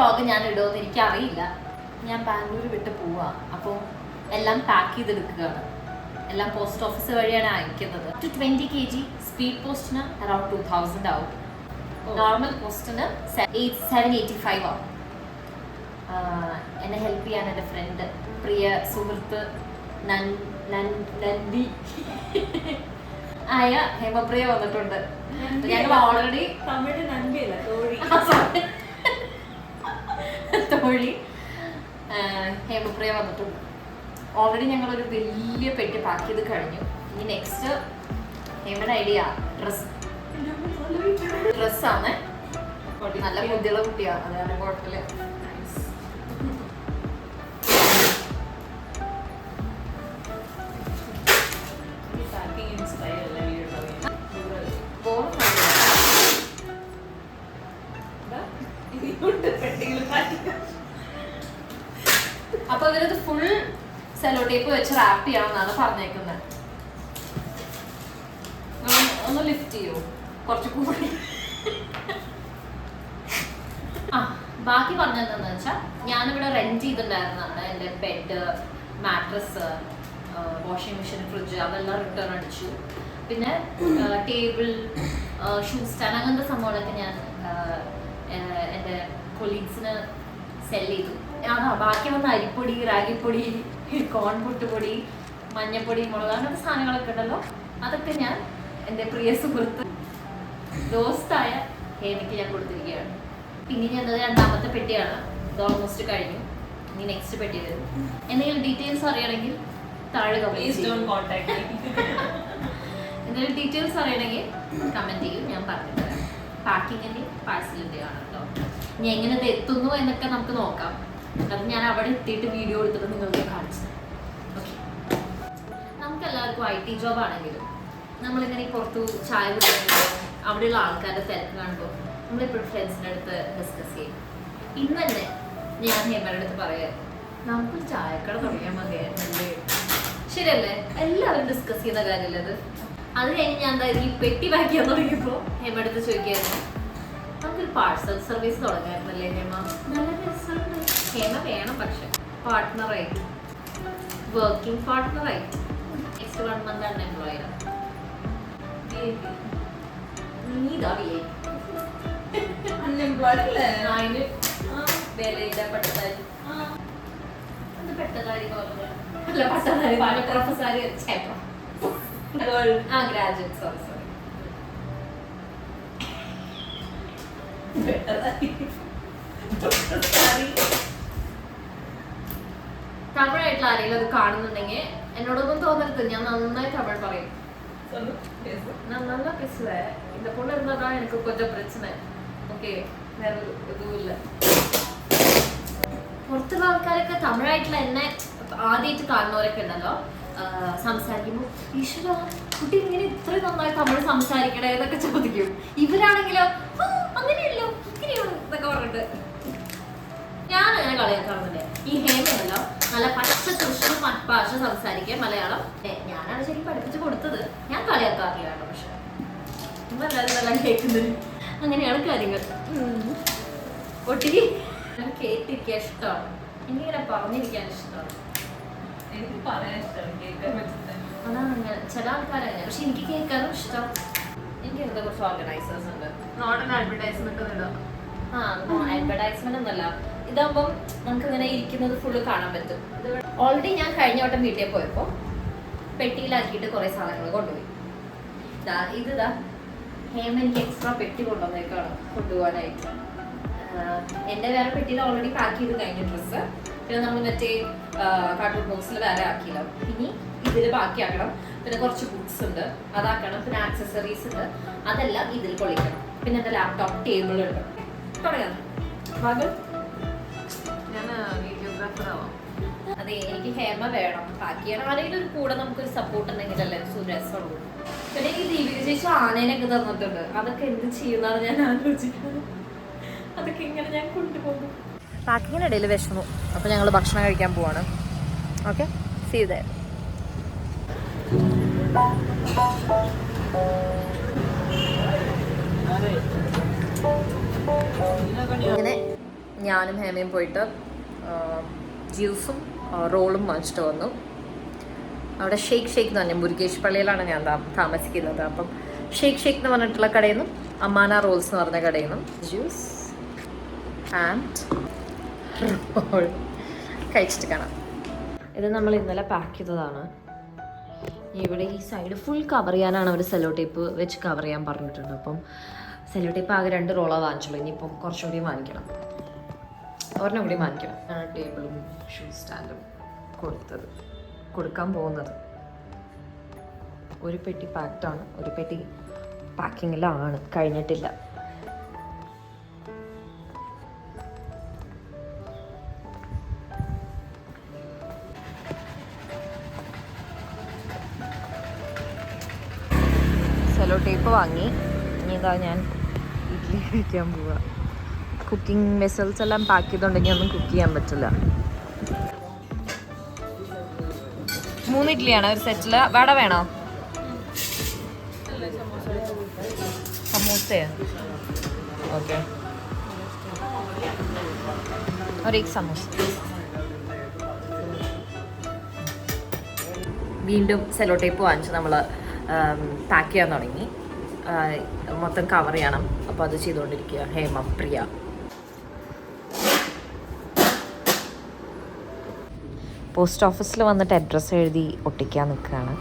Vlog ഞാൻ ഇടുമെന്ന് എനിക്കറിയില്ല. ഞാൻ ബാംഗ്ലൂർ വിട്ട് പോവാ. അപ്പോൾ എല്ലാം പാക്ക് ചെയ്തെടുക്കുകയാണ്. എല്ലാം പോസ്റ്റ് ഓഫീസ് വഴിയാണ് അയക്കുന്നത്. 20 kg സ്പീഡ് പോസ്റ്റിന് അറൌണ്ട് 2000 ആവും. നോർമൽ പോസ്റ്റിന് 785 ആവും. എന്നെ ഹെൽപ്പ് ചെയ്യാൻ എൻ്റെ ഫ്രണ്ട് പ്രിയ സുഹൃത്ത് നന്ദി ആയ ഹേമപ്രിയ വന്നിട്ടുണ്ട്. ഞങ്ങൾ ഓൾറെഡി തമിഴ് നന്ദിയല്ല തോഴി ഹേമപ്രിയ വന്നിട്ടുണ്ട്. ഓൾറെഡി ഞങ്ങളൊരു വലിയ പെട്ടി പാക്ക് ചെയ്ത് കഴിഞ്ഞു. ഇനി നെക്സ്റ്റ് ഹേമയുടെ ഐഡിയ ഡ്രസ്സാണ്. നല്ല ബുദ്ധിയുള്ള കുട്ടിയാണ്, അതാണ് കുഴപ്പമില്ല. അപ്പൊ ഇവരത് ഫുൾ സെലോ ടേപ്പ് വെച്ച് റാപ്പ് ചെയ്യണമെന്നാണ് പറഞ്ഞേക്കുന്നത്. ഒന്ന് ലിഫ്റ്റ് ചെയ്യൂ കുറച്ച് കൂടി. ബാക്കി പറഞ്ഞതെന്ന് വെച്ചാൽ ഞാനിവിടെ റെന്റ് ചെയ്തിട്ടുണ്ടായിരുന്നതാണ്. എൻ്റെ bed, mattress, washing machine, fridge അതെല്ലാം റിട്ടേൺ അടിച്ചു. പിന്നെ ടേബിൾ, ഷൂ സ്റ്റാൻഡ് അങ്ങനത്തെ സംഭവങ്ങളൊക്കെ ഞാൻ എൻ്റെ കൊളീഗ്സിന് സെൽ ചെയ്തു. അതാ ബാക്കി വന്ന അരിപ്പൊടി, റാഗിപ്പൊടി, കോൺ പുട്ടുപൊടി, മഞ്ഞപ്പൊടി, മുളക് അങ്ങനത്തെ സാധനങ്ങളൊക്കെ ഉണ്ടല്ലോ, അതൊക്കെ ഞാൻ എൻ്റെ പ്രിയ സുഹൃത്ത് ദോസ്തായ ഹേമയ്ക്ക് ഞാൻ കൊടുത്തിരിക്കുകയാണ്. പിന്നെ ഞാൻ രണ്ടാമത്തെ പെട്ടിയാണ്. ഇത് ഓൾമോസ്റ്റ് കഴിഞ്ഞു. ഇനി നെക്സ്റ്റ് പെട്ടി വരും. എന്തെങ്കിലും ഡീറ്റെയിൽസ് അറിയണമെങ്കിൽ താഴെ എന്തെങ്കിലും ഡീറ്റെയിൽസ് അറിയണമെങ്കിൽ കമൻറ്റ് ചെയ്യും, ഞാൻ പറഞ്ഞുതരാം. പാക്കിങ്ങിൻ്റെയും പാഴ്സലിൻ്റെയും ആണ് കേട്ടോ. ഇനി എങ്ങനെ ഇത് എത്തുന്നു എന്നൊക്കെ നമുക്ക് നോക്കാം. അത് ഞാൻ അവിടെ എത്തിയിട്ട് വീഡിയോ എടുത്തിട്ട് നിങ്ങൾക്ക് കാണിച്ചു. ഓക്കെ, നമുക്കെല്ലാവർക്കും IT ജോബ് ആണെങ്കിലും നമ്മളിങ്ങനെ പുറത്തു ചായ കുടിക്കുമ്പോൾ അവിടെയുള്ള ആൾക്കാരുടെ തിരക്ക് കാണുമ്പോൾ നമ്മളിപ്പോഴും ഫ്രണ്ട്സിൻ്റെ അടുത്ത് ഡിസ്കസ് ചെയ്യും. ഇന്ന് തന്നെ ഞാൻ ഹേമയുടെ അടുത്ത് പറയാം, നമുക്കൊരു ചായക്കട തുടങ്ങിയാൽ മതിയായിരുന്നല്ലേ. ശരിയല്ലേ? എല്ലാവരും ഡിസ്കസ് ചെയ്യുന്ന കാര്യമല്ലേ അത്. അത് കഴിഞ്ഞ് ഞാൻ എന്താ ഈ പെട്ടി പാക്ക് ചെയ്യാൻ തുടങ്ങിയപ്പോൾ ഹേമയുടെ അടുത്ത് ചോദിക്കായിരുന്നു, നമുക്കൊരു പാഴ്സൽ സർവീസ് തുടങ്ങായിരുന്നല്ലേ ഹേമ? നല്ല രസമുണ്ട്. ഹേമ വേണം, പക്ഷെ പാർട്ട്ണറായിട്ട്, വർക്കിംഗ് പാർട്ട്ണറായിട്ട്. Next 1 month unemployed. Neetha unemployed അല്ലേ? അതിന് വേലയില്ല, പട്ടതാരി. അത് പെട്ടതാരി അല്ല, പട്ടതാരി പ്രൊഫസറി ചേട്ടൻ. Graduate, sorry. തമിഴായിട്ടുള്ള ആരെങ്കിലും അത് കാണുന്നുണ്ടെങ്കിൽ എന്നോടൊന്നും തോന്നരുത്, ഞാൻ നന്നായി തമിഴ് പറയും. நல்லா பேசுவேன். இந்த பொண்ணு இருந்தாதான் எனக்கு கொஞ்சம் பிரச்சனை. ഓക്കെ, വേറെ ഇതുമില്ല. പുറത്തുള്ള ആൾക്കാരൊക്കെ തമിഴായിട്ടുള്ള എന്നെ ആദ്യമായിട്ട് കാണുന്നവരൊക്കെ ഉണ്ടല്ലോ, സംസാരിക്കുമ്പോൾ ഈശ്വര കുട്ടി ഇങ്ങനെ ഇത്രയും നന്നായി തമിഴ് സംസാരിക്കണേ എന്നൊക്കെ ചോദിക്കും. ഇവരാണെങ്കിലോ അങ്ങനെയല്ലോ ഇങ്ങനെയാണ് എന്നൊക്കെ പറഞ്ഞിട്ട് ഞാൻ അങ്ങനെ കളിയാക്കാറുണ്ട്. ഈ ഹേമയല്ലോ നല്ല പച്ച തൃശ്ശൂർ ഭാഷ സംസാരിക്കുക, മലയാളം ഞാനാണ് ശരി പഠിപ്പിച്ച് കൊടുത്തത്. ഞാൻ കളിയാക്കാറില്ല കേട്ടോ, പക്ഷെ എല്ലാവരും നല്ല കേൾക്കുന്നത്. അങ്ങനെയാണ് കാര്യങ്ങൾ. ഒട്ടിക്ക് കേട്ടിരിക്കാൻ ഇഷ്ടമാണ്, എനിക്കിങ്ങനെ പറഞ്ഞിരിക്കാൻ ഇഷ്ടമാണ്. എനിക്ക് പറയാൻ ഇഷ്ടമാണ്, അതാണ് അങ്ങനെ ചില ആൾക്കാരങ്ങനെ. പക്ഷെ എനിക്ക് കേൾക്കാനും ഇഷ്ടം. എനിക്ക് എന്താ കുറച്ച് ഓർഗനൈസേഴ്സ് ഉണ്ട്. നോട്ട് അഡ്വർടൈസ്മെന്റ് ഇടാം. അഡ്വർടൈസ്മെന്റ് ഒന്നല്ല, ഇതാകുമ്പം നമുക്ക് ഇങ്ങനെ ഇരിക്കുന്നത് ഫുള്ള് കാണാൻ പറ്റും. ഓൾറെഡി ഞാൻ കഴിഞ്ഞ വട്ടം വീട്ടിൽ പോയപ്പോൾ പെട്ടിയിലാക്കിയിട്ട് കുറേ സാധനങ്ങൾ കൊണ്ടുപോയി. ഇതാ ഹേമ എനിക്ക് എക്സ്ട്രാ പെട്ടി കൊണ്ടുവന്നേക്കാണ് കൊണ്ടുപോകാനായിട്ട്. എൻ്റെ വേറെ പെട്ടിയിൽ ഓൾറെഡി പാക്ക് ചെയ്ത് കഴിഞ്ഞ ഡ്രസ്സ്. പിന്നെ നമ്മൾ മറ്റേ കാർട്ടൂൺ ബോക്സിൽ വേറെ ആക്കിയല്ലോ, ഇനി ഇതിൽ ബാക്കിയാക്കണം. പിന്നെ കുറച്ച് ബുക്സ് ഉണ്ട്, അതാക്കണം. പിന്നെ ആക്സസറീസ് ഉണ്ട്, അതെല്ലാം ഇതിൽ കൊള്ളിക്കണം. പിന്നെ എൻ്റെ ലാപ്ടോപ്പ്, ടേബിൾ ഉണ്ട്. തുടങ്ങാം മകൾ. ഞാൻ വീഡിയോഗ്രാഫർ ആവാം. അതെ, എനിക്ക് ഹേമ വേണം പാക്ക് ചെയ്യാൻ. ആരെങ്കിലും ഒരു കൂടെ നമുക്കൊരു സപ്പോർട്ട് ഉണ്ടെങ്കിലല്ലേ രസമുള്ളൂ. പിന്നെ ഈ ദീപിക ചേച്ചി ആനേനൊക്കെ തന്നിട്ടുണ്ട്, അതൊക്കെ എന്ത് ചെയ്യുന്നതാണ് ഞാൻ ആലോചിക്കുന്നത്. അതൊക്കെ ഇങ്ങനെ ഞാൻ കൊണ്ടുപോകും. പാക്കിങ്ങിനിടയിൽ വിഷമു, അപ്പോൾ ഞങ്ങൾ ഭക്ഷണം കഴിക്കാൻ പോവാണ്. Okay, see you there. ഇങ്ങനെ ഞാനും ഹേമയും പോയിട്ട് ജ്യൂസും റോളും വാങ്ങിച്ചിട്ട് വന്നു. അവിടെ ഷേക്ക് എന്ന് പറഞ്ഞാൽ മുരുകേഷ് പള്ളിയിലാണ് ഞാൻ താമസിക്കുന്നത്. അപ്പം ഷേക്ക് എന്ന് പറഞ്ഞിട്ടുള്ള കടയിൽ നിന്നും അമ്മാന റോൾസ് എന്ന് പറഞ്ഞ കടയിൽ നിന്നും ജ്യൂസ് ആൻഡ് റോൾ കഴിച്ചിട്ട് കാണാം. ഇത് നമ്മൾ ഇന്നലെ പാക്ക് ചെയ്തതാണ്. ഇവിടെ ഈ സൈഡ് ഫുൾ കവർ ചെയ്യാനാണ് അവർ സെല്ലോ ടേപ്പ് വെച്ച് കവർ ചെയ്യാൻ പറഞ്ഞിട്ടുണ്ട്. അപ്പം സെല്ലോ ടേപ്പ് ആകെ 2 റോളാണ് വാങ്ങിച്ചുള്ളൂ. ഇനിയിപ്പം കുറച്ചും കൂടി വാങ്ങിക്കണം, ഒരെണ്ണം കൂടി വാങ്ങിക്കണം. ടേബിളും ഷൂ സ്റ്റാൻഡും കൊടുക്കാൻ പോകുന്നത്. ഒരു പെട്ടി പാക്ഡാണ്, ഒരു പെട്ടി പാക്കിങ്ങിലാണ്, കഴിഞ്ഞിട്ടില്ല. സെല്ലോ ടേപ്പ് വാങ്ങി. ഇനി ഇതാ ഞാൻ ഇഡ്ഡലി കഴിക്കാൻ പോവുക. കുക്കിംഗ് വെസൽസ് എല്ലാം പാക്ക് ചെയ്തുകൊണ്ടെങ്കിൽ ഒന്നും കുക്ക് ചെയ്യാൻ പറ്റില്ല. 3 ഇഡ്ഡലിയാണ് ഒരു സെറ്റിൽ. വട വേണോ? സമൂസയോ? ഓക്കെ, ഒരു സമൂസ. വീണ്ടും സെല്ലോ ടേപ്പ് വാങ്ങിച്ച് നമ്മൾ പാക്ക് ചെയ്യാൻ തുടങ്ങി. മൊത്തം കവർ ചെയ്യണം. അപ്പോൾ അത് ചെയ്തുകൊണ്ടിരിക്കുക ഹേമപ്രിയ. പോസ്റ്റ് ഓഫീസിൽ വന്നിട്ട് അഡ്രസ്സ് എഴുതി ഒട്ടിക്കാൻ നിൽക്കുകയാണ്.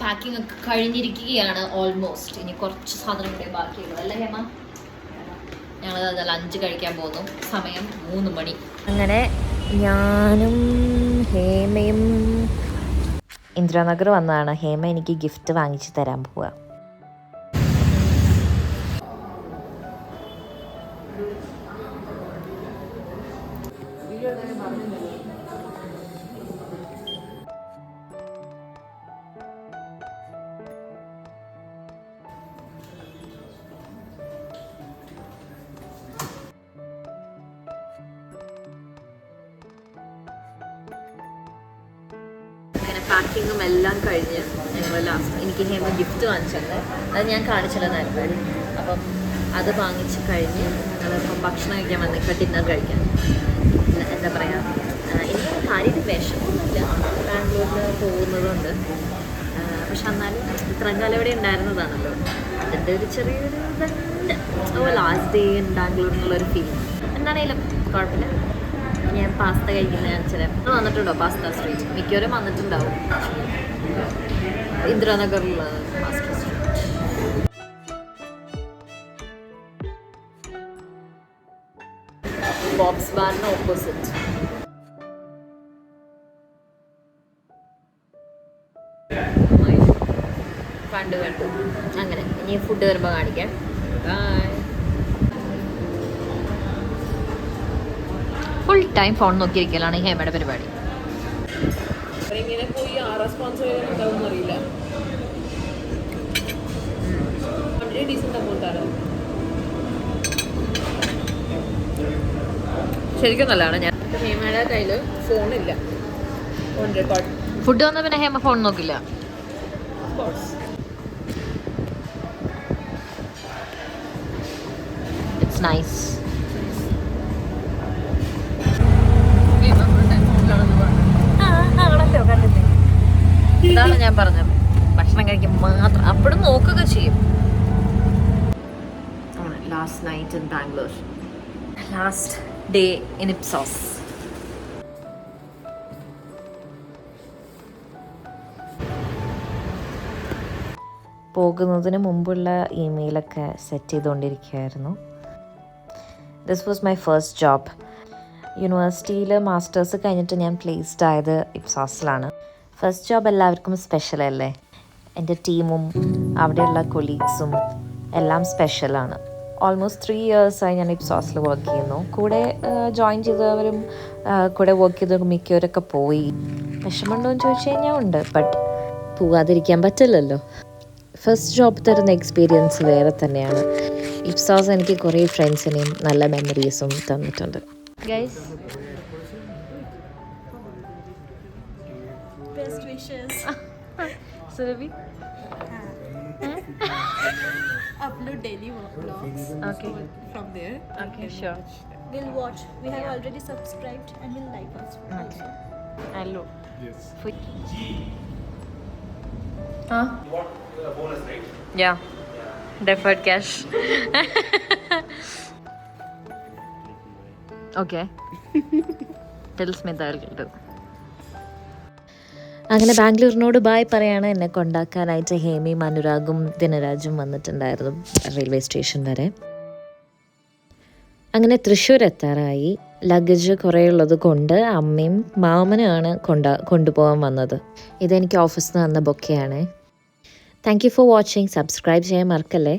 പാക്കിംഗ് ഒക്കെ കഴിഞ്ഞിരിക്കുകയാണ് ഓൾമോസ്റ്റ്. ഇനി കുറച്ച് സാധനം കൂടെ ബാക്കിയുള്ളത് അല്ലേ ഹേമ? ഞങ്ങൾ ലഞ്ച് കഴിക്കാൻ പോകുന്നു. സമയം 3 മണി. അങ്ങനെ ഞാനും ഹേമയും ഇന്ദിരാനഗർ വന്നതാണ്. ഹേമ എനിക്ക് ഗിഫ്റ്റ് വാങ്ങിച്ച് തരാൻ പോവുക. പാക്കിങ്ങും എല്ലാം കഴിഞ്ഞ് ഞങ്ങൾ ലാസ്റ്റ് എനിക്ക് ഹേമ ഗിഫ്റ്റ് വാങ്ങിച്ചത് അത് ഞാൻ കാണിച്ചല്ലോ നേരത്തെ. അപ്പം അത് വാങ്ങിച്ച് കഴിഞ്ഞ് ഞങ്ങളിപ്പം ഭക്ഷണം കഴിക്കാൻ വന്നിട്ട് ഡിന്നർ കഴിക്കാൻ. എന്താ പറയുക, എനിക്ക് കാര്യമായിട്ട് വിഷമൊന്നുമില്ല. ബാംഗ്ലൂരിൽ പോകുന്നതുകൊണ്ട്. പക്ഷെ എന്നാലും ഇത്രയും കാലം ഇവിടെ ഉണ്ടായിരുന്നതാണല്ലോ, അതിൻ്റെ ഒരു ചെറിയൊരു ഇതുണ്ട്. ലാസ്റ്റ് ഡേ ഇൻ ബാംഗ്ലൂർ എന്നുള്ളൊരു ഫീൽ. എന്താണേലും കുഴപ്പമില്ല. ഞാൻ പാസ്ത കഴിക്കുന്ന ചിലപ്പോൾ വന്നിട്ടുണ്ടോ? പാസ്ത സ്ട്രീറ്റ് മിക്കവരും വന്നിട്ടുണ്ടാവും. ഇന്ദിരാനഗറിലുള്ള പാസ്ത സ്ട്രീറ്റ്. ബോബ്സ് ബാറിന് ഓപ്പോസിറ്റ്. കണ്ടു അങ്ങനെ. ഇനി ഫുഡ് വരുമ്പോൾ കാണിക്കാം. ഫുൾ ടൈം ഫോൺ നോക്കിയിരിക്കലാണ് ഹേമയുടെ പരിപാടി. ശരിക്കും നല്ലതാണ്. ഞാൻ ഹേമയുടെ കയ്യിൽ ഫോണില്ല. ഫുഡ് വന്നാൽ പിന്നെ ഹേമ ഫോൺ നോക്കില്ല. It's nice. ഇതാണ് ഞാൻ പറഞ്ഞത്, ഭക്ഷണം കഴിക്കുമ്പോൾ മാത്രം. അപ്പോഴും നോക്കുക ചെയ്യും. Last night in Bangalore, last day in Ipsos. പോകുന്നതിന് മുമ്പുള്ള ഇമെയിലൊക്കെ സെറ്റ് ചെയ്തുകൊണ്ടിരിക്കുകയായിരുന്നു. This was my first job. യൂണിവേഴ്സിറ്റിയിൽ മാസ്റ്റേഴ്സ് കഴിഞ്ഞിട്ട് ഞാൻ പ്ലേസ്ഡ് ആയത് ഇപ്സോസിലാണ്. ഫസ്റ്റ് ജോബ് എല്ലാവർക്കും സ്പെഷ്യൽ അല്ലേ? എൻ്റെ ടീമും അവിടെയുള്ള കൊളീഗ്സും എല്ലാം സ്പെഷ്യലാണ്. ഓൾമോസ്റ്റ് 3 ഇയേഴ്സായി ഞാൻ ഇപ്സോസിൽ വർക്ക് ചെയ്യുന്നു. കൂടെ ജോയിൻ ചെയ്തവരും കൂടെ വർക്ക് ചെയ്തവരും മിക്കവരൊക്കെ പോയി. വിഷമമുണ്ടോ എന്ന് ചോദിച്ചു കഴിഞ്ഞാൽ ഉണ്ട്, ബട്ട് പോകാതിരിക്കാൻ പറ്റില്ലല്ലോ. ഫസ്റ്റ് ജോബ് തരുന്ന എക്സ്പീരിയൻസ് വേറെ തന്നെയാണ്. ഇപ്സോസ് എനിക്ക് കുറേ ഫ്രണ്ട്സിനെയും നല്ല മെമ്മറീസും തന്നിട്ടുണ്ട്. Guys best wishes. Surabhi Upload daily vlogs. Okay. From there. Okay, sure. We'll watch. We have already subscribed and will like us also. Hello. Yes. Huh? What bonus, right? Yeah. Deferred cash. Okay. Tell Smita I'll do. അങ്ങനെ ബാംഗ്ലൂരിനോട് bye പറയാണ്. എന്നെ കൊണ്ടാക്കാനായിട്ട് ഹേമിയും അനുരാഗും ദിനരാജും വന്നിട്ടുണ്ടായിരുന്നു railway station വരെ. അങ്ങനെ തൃശ്ശൂർ എത്താറായി. Luggage കുറേ ഉള്ളത് കൊണ്ട് അമ്മയും മാമനുമാണ് കൊണ്ടുപോകാൻ വന്നത്. ഇതെനിക്ക് ഓഫീസിൽ നിന്ന് തന്ന ബൊക്കെയാണ്. Thank you for watching. Subscribe ചെയ്യാൻ മറക്കല്ലേ.